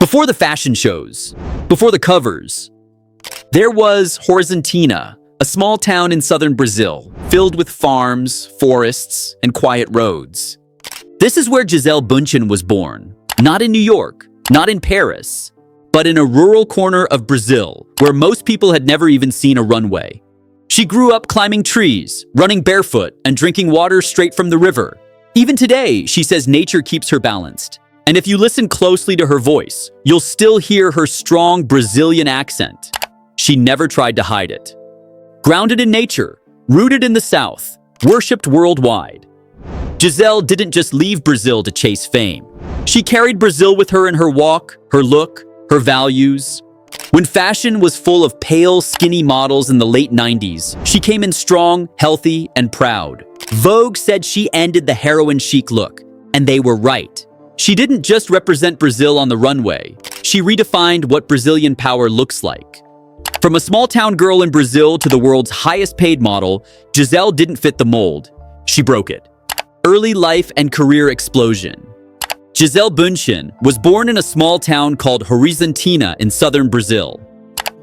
Before the fashion shows, before the covers, there was Horizontina, a small town in southern Brazil, filled with farms, forests, and quiet roads. This is where Gisele Bündchen was born, not in New York, not in Paris, but in a rural corner of Brazil where most people had never even seen a runway. She grew up climbing trees, running barefoot, and drinking water straight from the river. Even today, she says nature keeps her balanced. And if you listen closely to her voice, you'll still hear her strong Brazilian accent. She never tried to hide it. Grounded in nature, rooted in the South, worshipped worldwide. Gisele didn't just leave Brazil to chase fame. She carried Brazil with her in her walk, her look, her values. When fashion was full of pale, skinny models in the late 90s, she came in strong, healthy, and proud. Vogue said she ended the heroin chic look, and they were right. She didn't just represent Brazil on the runway. She redefined what Brazilian power looks like. From a small-town girl in Brazil to the world's highest-paid model, Gisele didn't fit the mold. She broke it. Early life and career explosion. Gisele Bündchen was born in a small town called Horizontina in southern Brazil.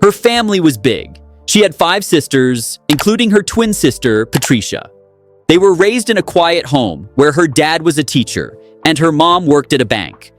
Her family was big. She had 5 sisters, including her twin sister, Patricia. They were raised in a quiet home where her dad was a teacher and her mom worked at a bank.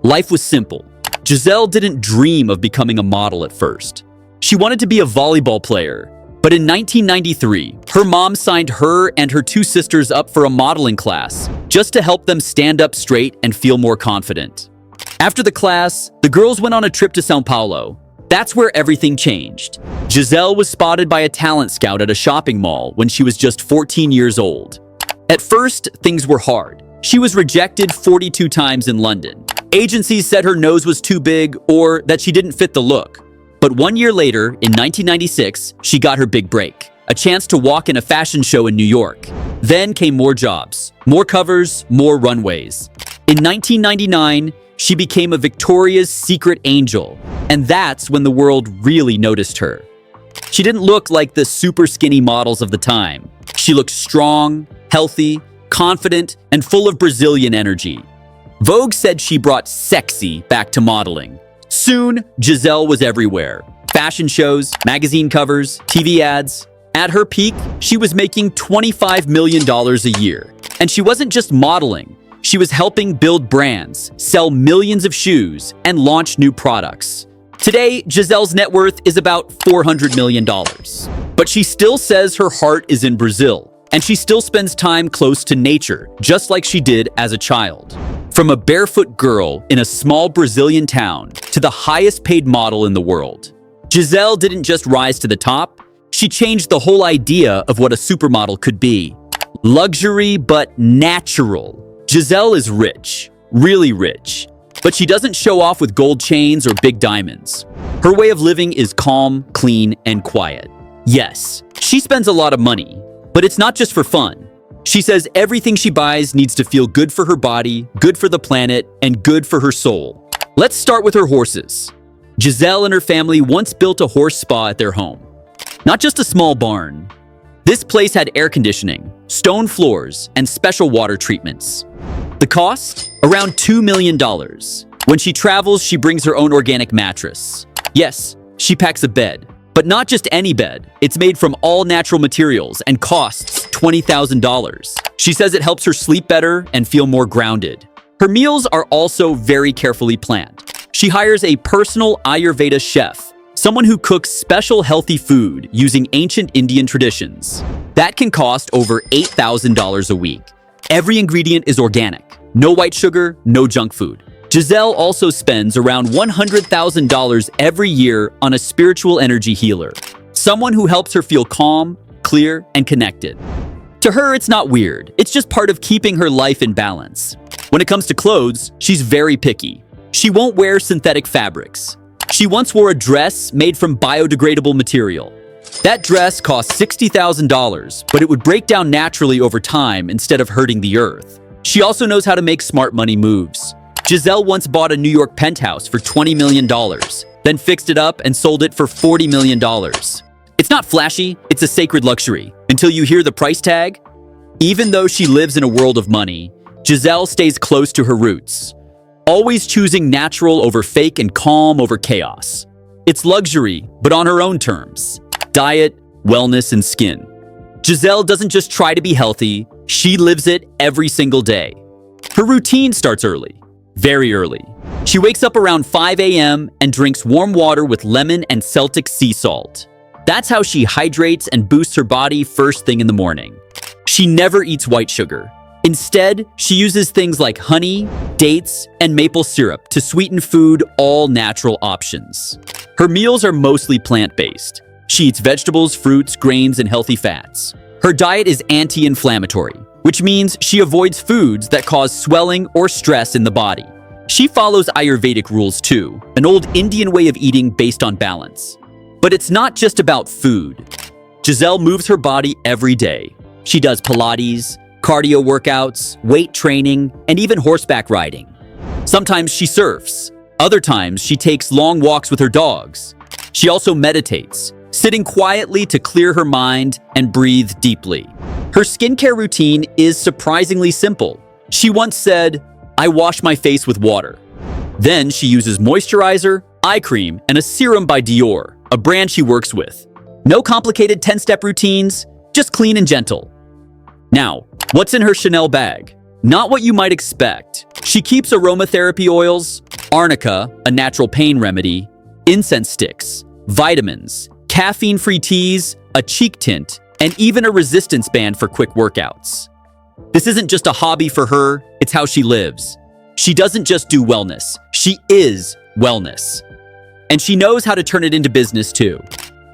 Life was simple. Gisele didn't dream of becoming a model at first. She wanted to be a volleyball player, but in 1993, her mom signed her and her 2 sisters up for a modeling class just to help them stand up straight and feel more confident. After the class, the girls went on a trip to São Paulo. That's where everything changed. Gisele was spotted by a talent scout at a shopping mall when she was just 14 years old. At first, things were hard. She was rejected 42 times in London. Agencies said her nose was too big or that she didn't fit the look. But 1 year later, in 1996, she got her big break, a chance to walk in a fashion show in New York. Then came more jobs, more covers, more runways. In 1999, she became a Victoria's Secret angel, and that's when the world really noticed her. She didn't look like the super skinny models of the time. She looked strong, healthy, confident, and full of Brazilian energy. Vogue said she brought sexy back to modeling. Soon, Gisele was everywhere. Fashion shows, magazine covers, TV ads. At her peak, she was making $25 million a year. And she wasn't just modeling. She was helping build brands, sell millions of shoes, and launch new products. Today, Gisele's net worth is about $400 million. But she still says her heart is in Brazil, and she still spends time close to nature, just like she did as a child. From a barefoot girl in a small Brazilian town to the highest paid model in the world, Gisele didn't just rise to the top, she changed the whole idea of what a supermodel could be. Luxury, but natural. Gisele is rich, really rich, but she doesn't show off with gold chains or big diamonds. Her way of living is calm, clean, and quiet. Yes, she spends a lot of money, but it's not just for fun. She says everything she buys needs to feel good for her body, good for the planet, and good for her soul. Let's start with her horses. Gisele and her family once built a horse spa at their home. Not just a small barn. This place had air conditioning, stone floors, and special water treatments. The cost? Around $2 million. When she travels, she brings her own organic mattress. Yes, she packs a bed. But not just any bed. It's made from all natural materials and costs $20,000. She says it helps her sleep better and feel more grounded. Her meals are also very carefully planned. She hires a personal Ayurveda chef, someone who cooks special healthy food using ancient Indian traditions. That can cost over $8,000 a week. Every ingredient is organic. No white sugar, no junk food. Gisele also spends around $100,000 every year on a spiritual energy healer, someone who helps her feel calm, clear, and connected. To her, it's not weird. It's just part of keeping her life in balance. When it comes to clothes, she's very picky. She won't wear synthetic fabrics. She once wore a dress made from biodegradable material. That dress cost $60,000, but it would break down naturally over time instead of hurting the earth. She also knows how to make smart money moves. Gisele once bought a New York penthouse for $20 million, then fixed it up and sold it for $40 million. It's not flashy, it's a sacred luxury. Until you hear the price tag. Even though she lives in a world of money, Gisele stays close to her roots. always choosing natural over fake and calm over chaos. It's luxury, but on her own terms. Diet, wellness, and skin. Gisele doesn't just try to be healthy, she lives it every single day. Her routine starts early, very early. She wakes up around 5 a.m. and drinks warm water with lemon and Celtic sea salt. That's how she hydrates and boosts her body first thing in the morning. She never eats white sugar. Instead, she uses things like honey, dates, and maple syrup to sweeten food, all natural options. Her meals are mostly plant-based. She eats vegetables, fruits, grains, and healthy fats. Her diet is anti-inflammatory, which means she avoids foods that cause swelling or stress in the body. She follows Ayurvedic rules too, an old Indian way of eating based on balance. But it's not just about food. Gisele moves her body every day. She does Pilates, cardio workouts, weight training, and even horseback riding. Sometimes she surfs. Other times she takes long walks with her dogs. She also meditates, sitting quietly to clear her mind and breathe deeply. Her skincare routine is surprisingly simple. She once said, "I wash my face with water." Then she uses moisturizer, eye cream, and a serum by Dior, a brand she works with. No complicated 10-step routines, just clean and gentle. Now, what's in her Chanel bag? Not what you might expect. She keeps aromatherapy oils, arnica, a natural pain remedy, incense sticks, vitamins, caffeine-free teas, a cheek tint, and even a resistance band for quick workouts. This isn't just a hobby for her, it's how she lives. She doesn't just do wellness, she is wellness. And she knows how to turn it into business too.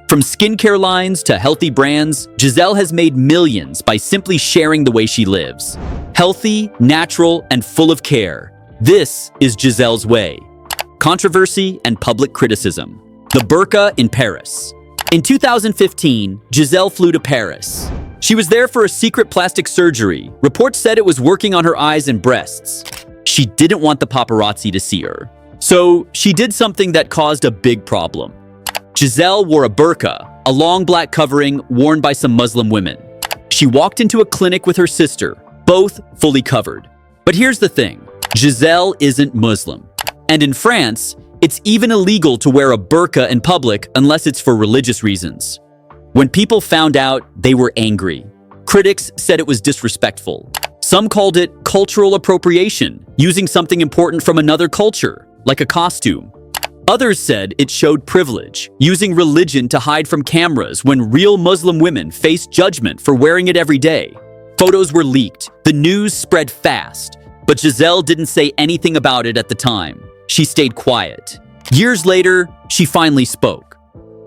From skincare lines to healthy brands, Gisele has made millions by simply sharing the way she lives. Healthy, natural, and full of care. This is Gisele's way. Controversy and public criticism. The Burqa in Paris. In 2015, Gisele flew to Paris. She was there for a secret plastic surgery. Reports said it was working on her eyes and breasts. She didn't want the paparazzi to see her. So she did something that caused a big problem. Gisele wore a burqa, a long black covering worn by some Muslim women. She walked into a clinic with her sister, both fully covered. But here's the thing, Gisele isn't Muslim. And in France, it's even illegal to wear a burqa in public unless it's for religious reasons. When people found out, they were angry. Critics said it was disrespectful. Some called it cultural appropriation, using something important from another culture, like a costume. Others said it showed privilege, using religion to hide from cameras when real Muslim women faced judgment for wearing it every day. Photos were leaked, the news spread fast, but Gisele didn't say anything about it at the time. She stayed quiet. Years later, she finally spoke.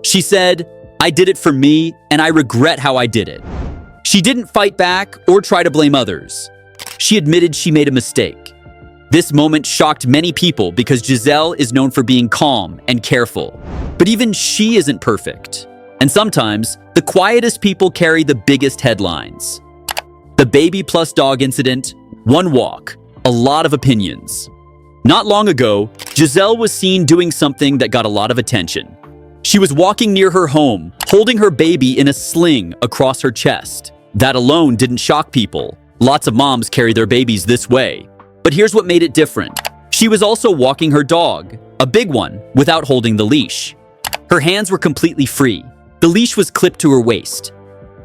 She said, "I did it for me, and I regret how I did it." She didn't fight back or try to blame others. She admitted she made a mistake. This moment shocked many people because Gisele is known for being calm and careful. But even she isn't perfect. And sometimes, the quietest people carry the biggest headlines. The baby plus dog incident, one walk, a lot of opinions. Not long ago, Gisele was seen doing something that got a lot of attention. She was walking near her home, holding her baby in a sling across her chest. That alone didn't shock people. Lots of moms carry their babies this way. But here's what made it different. She was also walking her dog, a big one, without holding the leash. Her hands were completely free. The leash was clipped to her waist.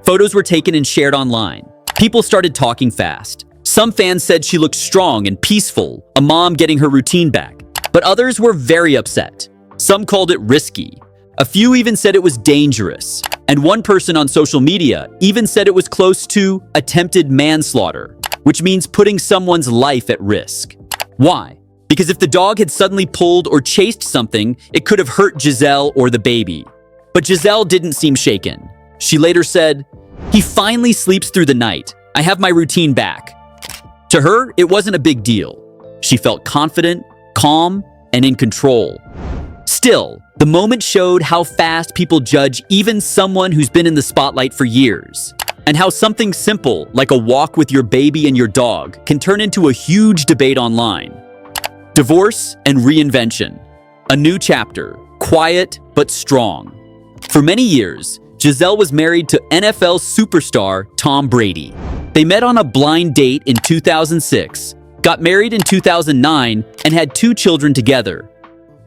Photos were taken and shared online. People started talking fast. Some fans said she looked strong and peaceful, a mom getting her routine back. But others were very upset. Some called it risky. A few even said it was dangerous. And one person on social media even said it was close to attempted manslaughter, which means putting someone's life at risk. Why? Because if the dog had suddenly pulled or chased something, it could have hurt Gisele or the baby. But Gisele didn't seem shaken. She later said, "He finally sleeps through the night. I have my routine back." To her, it wasn't a big deal. She felt confident, calm, and in control. Still, the moment showed how fast people judge even someone who's been in the spotlight for years. And how something simple, like a walk with your baby and your dog, can turn into a huge debate online. Divorce and reinvention. A new chapter, quiet but strong. For many years, Gisele was married to NFL superstar Tom Brady. They met on a blind date in 2006, got married in 2009, and had 2 children together.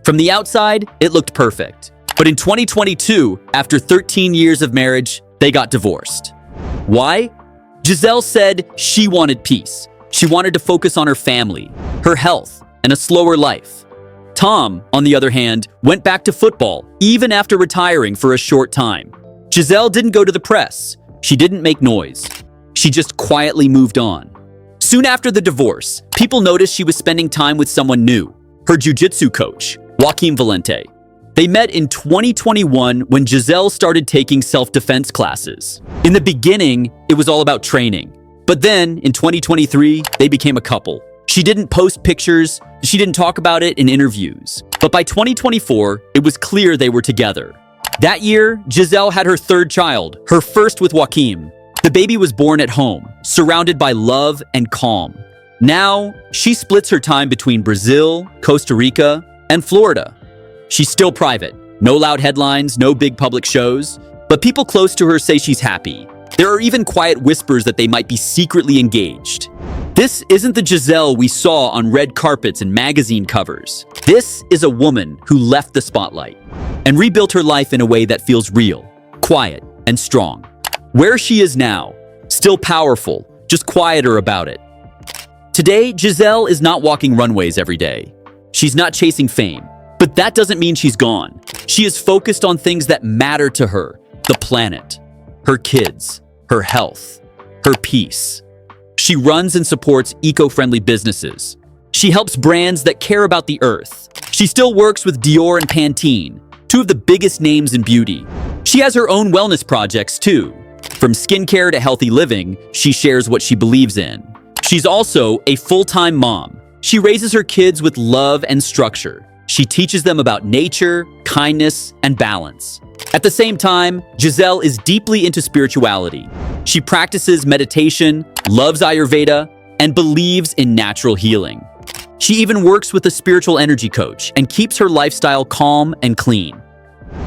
From the outside, it looked perfect. But in 2022, after 13 years of marriage, they got divorced. Why? Gisele said she wanted peace. She wanted to focus on her family, her health, and a slower life. Tom, on the other hand, went back to football, even after retiring for a short time. Gisele didn't go to the press. She didn't make noise. She just quietly moved on. Soon after the divorce, people noticed she was spending time with someone new, her jiu-jitsu coach, Joaquim Valente. They met in 2021 when Gisele started taking self-defense classes. In the beginning, it was all about training. But then, in 2023, they became a couple. She didn't post pictures, she didn't talk about it in interviews. But by 2024, it was clear they were together. That year, Gisele had her 3rd child, her first with Joaquim. The baby was born at home, surrounded by love and calm. Now, she splits her time between Brazil, Costa Rica, and Florida. She's still private. No loud headlines, no big public shows. But people close to her say she's happy. There are even quiet whispers that they might be secretly engaged. This isn't the Gisele we saw on red carpets and magazine covers. This is a woman who left the spotlight and rebuilt her life in a way that feels real, quiet, and strong. Where she is now, still powerful, just quieter about it. Today, Gisele is not walking runways every day. She's not chasing fame, but that doesn't mean she's gone. She is focused on things that matter to her: the planet, her kids, her health, her peace. She runs and supports eco-friendly businesses. She helps brands that care about the earth. She still works with Dior and Pantene, 2 of the biggest names in beauty. She has her own wellness projects too. From skincare to healthy living, she shares what she believes in. She's also a full-time mom. She raises her kids with love and structure. She teaches them about nature, kindness, and balance. At the same time, Gisele is deeply into spirituality. She practices meditation, loves Ayurveda, and believes in natural healing. She even works with a spiritual energy coach and keeps her lifestyle calm and clean.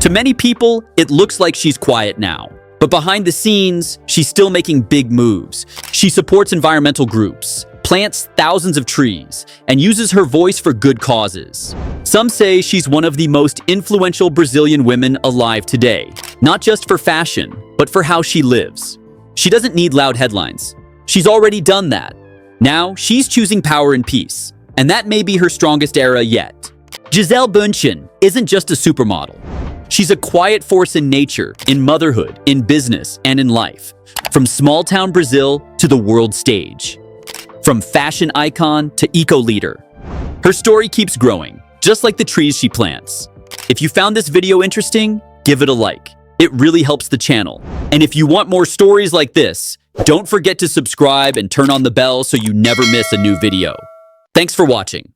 To many people, it looks like she's quiet now. But behind the scenes, she's still making big moves. She supports environmental groups, plants thousands of trees, and uses her voice for good causes. Some say she's one of the most influential Brazilian women alive today, not just for fashion, but for how she lives. She doesn't need loud headlines. She's already done that. Now, she's choosing power and peace, and that may be her strongest era yet. Gisele Bündchen isn't just a supermodel. She's a quiet force in nature, in motherhood, in business, and in life. From small-town Brazil to the world stage. From fashion icon to eco-leader. Her story keeps growing, just like the trees she plants. If you found this video interesting, give it a like. It really helps the channel. And if you want more stories like this, don't forget to subscribe and turn on the bell so you never miss a new video. Thanks for watching.